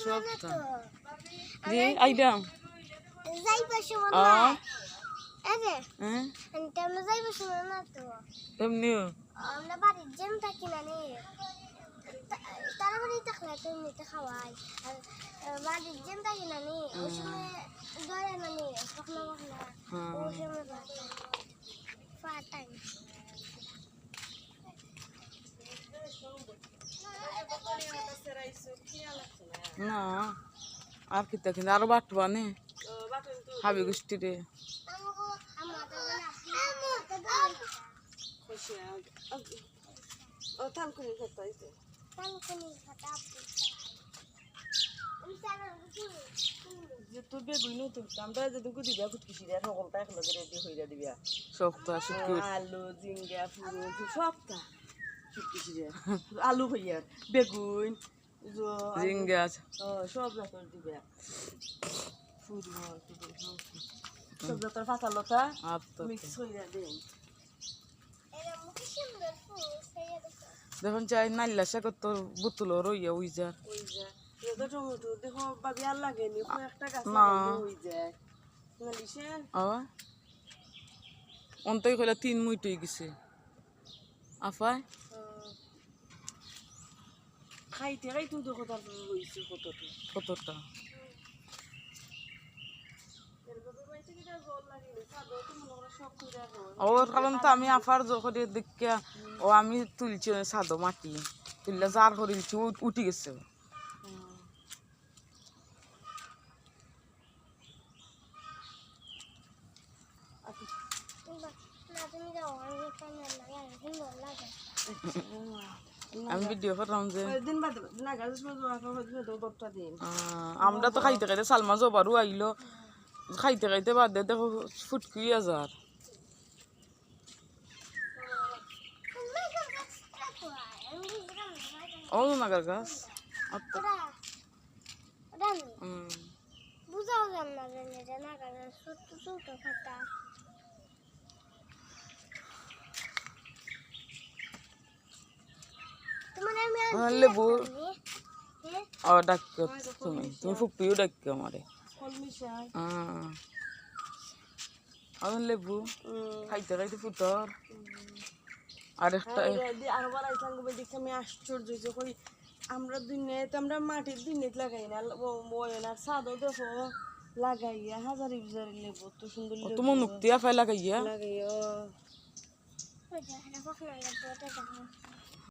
সবটা দি আইডা যাইবা সময় আরে হ্যাঁ আমরা যাইবা সময় না তো এমনিও আমরা বাড়ির জ্যাম থাকি না নে তারা বাড়ি থাকলে তো এমনিতে খাওয়াই আর বাড়ির জ্যাম থাকি না নে ওই সময় দয়া না নে কখনো কখনো ওই সময় ফাটাই না আর কি তা কিন্তু আরো বাটবা নে হাবি গোষ্ঠী রে তোর বেগুন তো আমরা যেদিন কো দিবা ফুটকিছি রে সকলটা একলগে রেডি হইরা দিবা সবটা শুকি আলু জিঙ্গা ফুল সবটা ফুটকিছি রে আলু হইয়া বেগুন জিঙ্গা সব রকম দিবা ফুল সব রকম ফাটা লতা মিক্স হইরা দেন দেখুন চাই নাইলা শাক তোর বোতল রইয়া ওই যা টমেটো দেখো বাবি আর লাগেনি একটা গাছ হয়ে যায় অন্তই কইলা 3 মুইটই গেছে আফাই খাইতে খাইতে দেখো তারপর হইছে কতটা ওর কারণ তো আমি আফার যখন দেখিয়া ও আমি তুলছি সাদো মাটি তুললে জার করিলছি উঠি গেছে আমি ভিডিও করলাম যে আমরা তো খাইতে খাইতে সালমা জবারও আইলো খাইতে খাইতে বাদ দে দেখো ফুটকি আজার ও নাগার গাছ বুঝাও যান না নাগার ছোট ছোট খাতা লেবু ও ডাক্তার তুমি ফুপিও ডাক্তার আমারে লেবু খাইতে খাইতে ফুটর আর একটা আরবার আইসলাম দেখে আমি আশ্চর্য যে কই আমরা দুনিয়াতে আমরা মাটির দুনিয়াতে লাগাই না আর সাদও দেখো লাগাইয়া হাজারি বিজারি লেবু তো সুন্দর তোমার নুক্তিয়া ফাই লাগাইয়া